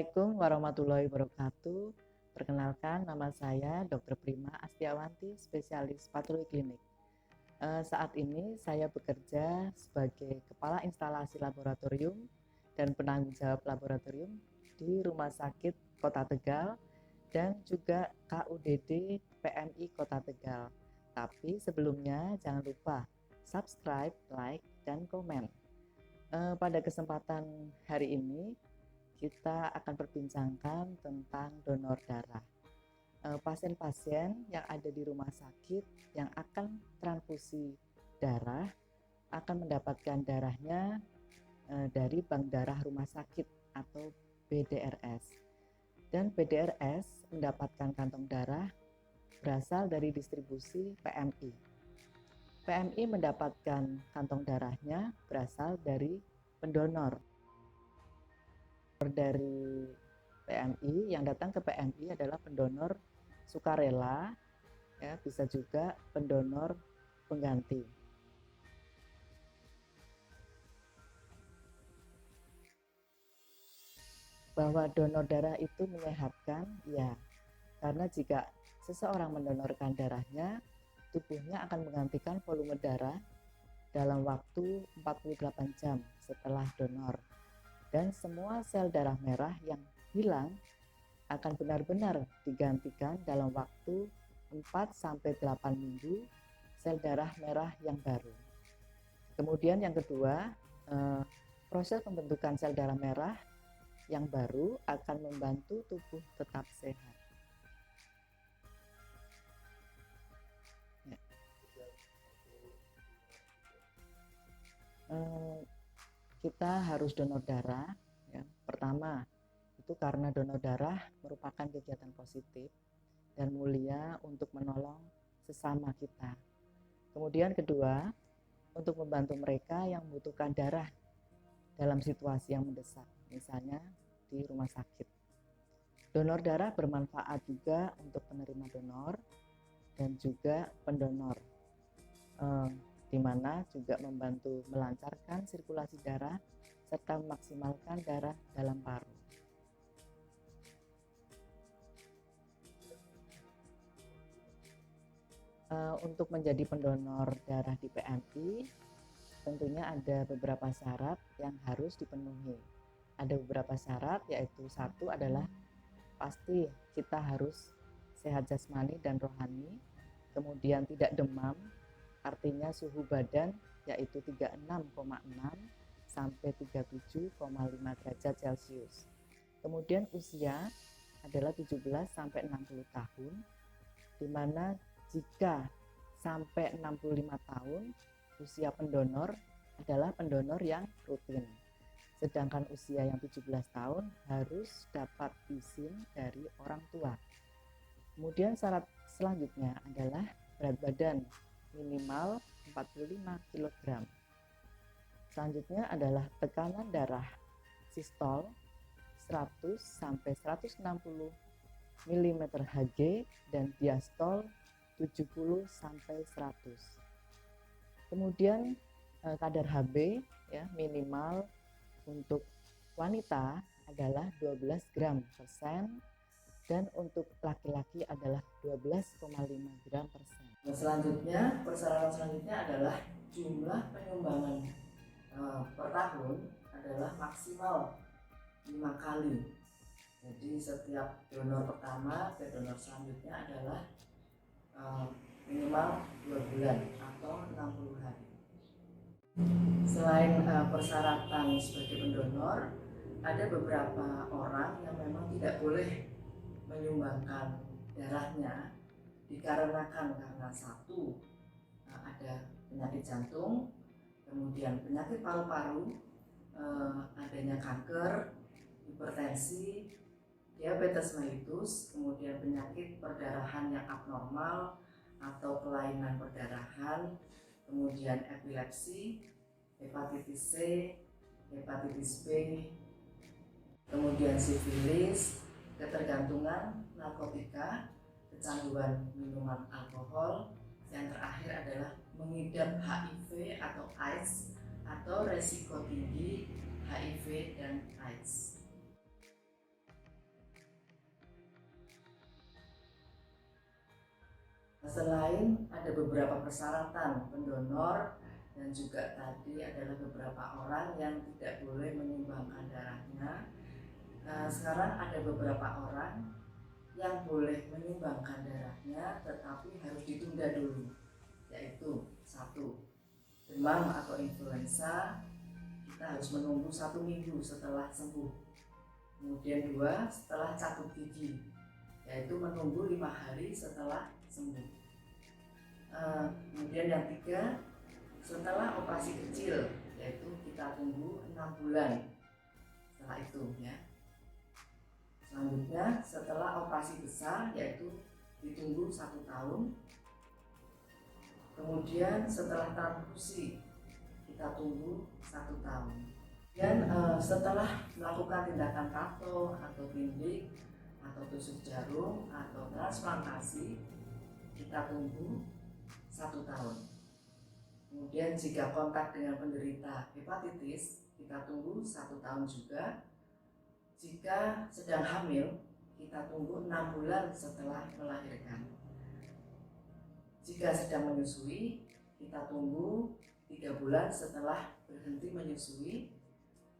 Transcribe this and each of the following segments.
Assalamualaikum warahmatullahi wabarakatuh. Perkenalkan, nama saya Dr. Prima Astiawanti, spesialis patologi klinik. Saat ini saya bekerja sebagai Kepala Instalasi Laboratorium dan penanggung jawab laboratorium di Rumah Sakit Kota Tegal dan juga KUDD PMI Kota Tegal. Tapi sebelumnya jangan lupa subscribe, like, dan komen. Pada kesempatan hari ini kita akan perbincangkan tentang donor darah. Pasien-pasien yang ada di rumah sakit yang akan transfusi darah akan mendapatkan darahnya dari bank darah rumah sakit atau BDRS. Dan BDRS mendapatkan kantong darah berasal dari distribusi PMI. PMI mendapatkan kantong darahnya berasal dari pendonor. Dari PMI yang datang ke PMI adalah pendonor sukarela, ya, bisa juga pendonor pengganti. Bahwa donor darah itu menyehatkan, ya, karena jika seseorang mendonorkan darahnya, tubuhnya akan menggantikan volume darah dalam waktu 48 jam setelah donor. Dan semua sel darah merah yang hilang akan benar-benar digantikan dalam waktu 4-8 minggu sel darah merah yang baru. Kemudian yang kedua, proses pembentukan sel darah merah yang baru akan membantu tubuh tetap sehat. Kita harus donor darah, ya. Pertama, itu karena donor darah merupakan kegiatan positif dan mulia untuk menolong sesama kita. Kemudian kedua, untuk membantu mereka yang membutuhkan darah dalam situasi yang mendesak, misalnya di rumah sakit. Donor darah bermanfaat juga untuk penerima donor dan juga pendonor, di mana juga membantu melancarkan sirkulasi darah serta memaksimalkan darah dalam paru. Untuk menjadi pendonor darah di PMI, tentunya ada beberapa syarat yang harus dipenuhi. Ada beberapa syarat, yaitu satu adalah pasti kita harus sehat jasmani dan rohani, kemudian tidak demam, artinya suhu badan yaitu 36,6 sampai 37,5 derajat Celcius. Kemudian usia adalah 17 sampai 60 tahun, di mana jika sampai 65 tahun usia pendonor adalah pendonor yang rutin. Sedangkan usia yang 17 tahun harus dapat izin dari orang tua. Kemudian syarat selanjutnya adalah berat badan minimal 45 kg. Selanjutnya adalah tekanan darah sistol 100 sampai 160 mm Hg dan diastol 70 sampai 100. Kemudian kadar Hb, ya, minimal untuk wanita adalah 12 gram per sen dan untuk laki-laki adalah 12,5 gram per sen. Selanjutnya, persyaratan selanjutnya adalah jumlah penyumbangan per tahun adalah maksimal 5 kali. Jadi setiap donor pertama ke donor selanjutnya adalah minimal 2 bulan atau 60 hari. Selain persyaratan sebagai pendonor, ada beberapa orang yang memang tidak boleh menyumbangkan darahnya dikarenakan karena satu, ada penyakit jantung, kemudian penyakit paru-paru, adanya kanker, hipertensi, diabetes mellitus, kemudian penyakit perdarahan yang abnormal atau kelainan perdarahan, kemudian epilepsi, hepatitis C, hepatitis B, kemudian sifilis, ketergantungan narkotika, kecanduan minuman alkohol, yang terakhir adalah mengidap HIV atau AIDS atau resiko tinggi HIV dan AIDS. Selain ada beberapa persyaratan pendonor dan juga tadi adalah beberapa orang yang tidak boleh menyumbangkan darahnya, sekarang ada beberapa orang yang boleh menyumbangkan darahnya tetapi harus ditunda dulu, yaitu 1. Demam atau influenza, kita harus menunggu 1 minggu setelah sembuh. Kemudian 2, setelah cabut gigi, yaitu menunggu 5 hari setelah sembuh. Kemudian yang 3, setelah operasi kecil, yaitu kita tunggu 6 bulan setelah itu ya. Selanjutnya setelah operasi besar, yaitu ditunggu 1 tahun. Kemudian setelah transfusi kita tunggu 1 tahun. Dan setelah melakukan tindakan tato atau tindik atau tusuk jarum atau transplantasi, kita tunggu 1 tahun. Kemudian jika kontak dengan penderita hepatitis, kita tunggu 1 tahun juga. Jika sedang hamil, kita tunggu 6 bulan setelah melahirkan. Jika sedang menyusui, kita tunggu 3 bulan setelah berhenti menyusui.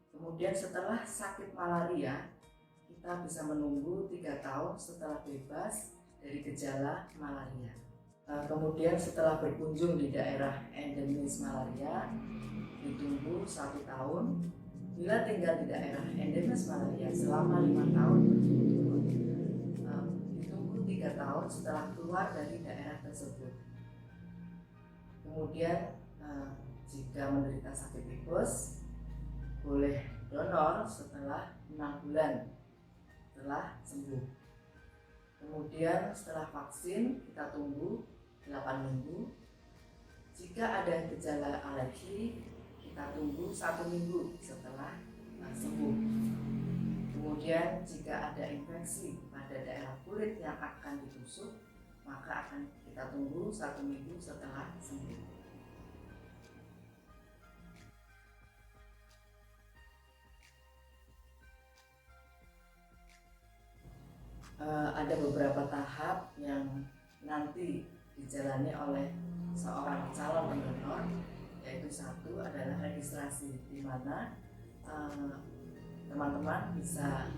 Kemudian setelah sakit malaria, kita bisa menunggu 3 tahun setelah bebas dari gejala malaria. Kemudian setelah berkunjung di daerah endemis malaria, ditunggu 1 tahun. Bila tinggal di daerah endemis malaria selama 5 tahun berturut-turut, ditunggu 3 tahun setelah keluar dari daerah tersebut. Kemudian jika menderita sakit tifus, boleh donor setelah 6 bulan setelah sembuh. Kemudian setelah vaksin kita tunggu 8 minggu. Jika ada gejala alergi, kita tunggu 1 minggu setelah sembuh. Kemudian jika ada infeksi pada daerah kulit yang akan ditusuk, maka akan kita tunggu 1 minggu setelah sembuh. Ada beberapa tahap yang nanti dijalani oleh seorang calon pendonor, yaitu 1 adalah registrasi, di mana teman-teman bisa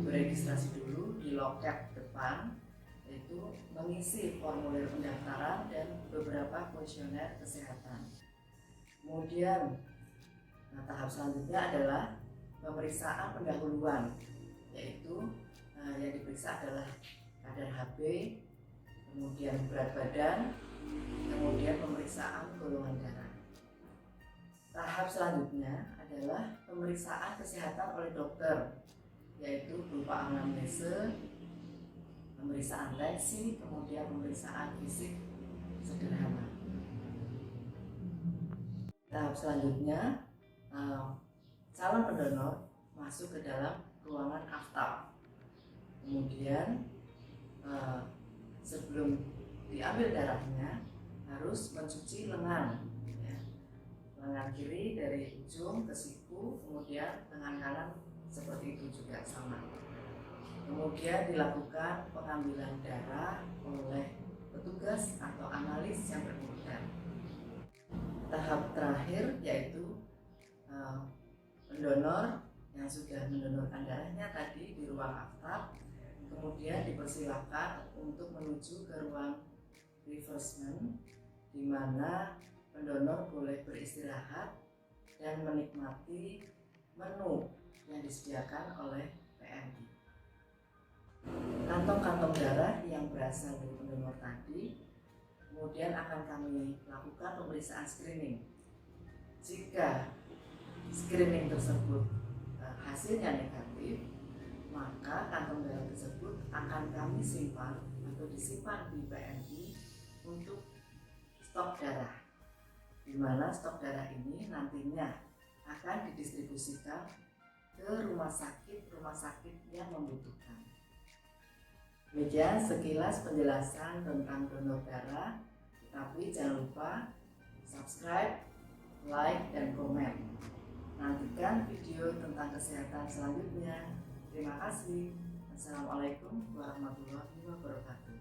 beregistrasi dulu di loket depan, yaitu mengisi formulir pendaftaran dan beberapa kuesioner kesehatan. Kemudian tahap selanjutnya adalah pemeriksaan pendahuluan, yaitu yang diperiksa adalah kadar HB, kemudian berat badan, kemudian pemeriksaan golongan darah. Tahap selanjutnya adalah pemeriksaan kesehatan oleh dokter, yaitu berupa anamnese, pemeriksaan tensi, kemudian pemeriksaan fisik sederhana. Tahap selanjutnya, calon pendonor masuk ke dalam ruangan aftab. Kemudian sebelum diambil darahnya harus mencuci lengan, ya. Lengan kiri dari ujung ke siku, kemudian lengan kanan seperti itu juga sama. Kemudian dilakukan pengambilan darah oleh petugas atau analis yang berkenan. Tahap terakhir yaitu pendonor yang sudah mendonorkan darahnya tadi di ruang aftab, kemudian dipersilakan untuk menuju ke ruang refreshment, di mana pendonor boleh beristirahat dan menikmati menu yang disediakan oleh PMI. Kantong-kantong darah yang berasal dari pendonor tadi kemudian akan kami lakukan pemeriksaan screening. Jika screening tersebut hasilnya negatif, maka kantong darah tersebut akan kami simpan atau disimpan di PMI untuk stok darah, di mana stok darah ini nantinya akan didistribusikan ke rumah sakit yang membutuhkan. Demikian sekilas penjelasan tentang donor darah, tapi jangan lupa subscribe, like, dan komen. Nantikan video tentang kesehatan selanjutnya. Terima kasih. Assalamualaikum warahmatullahi wabarakatuh.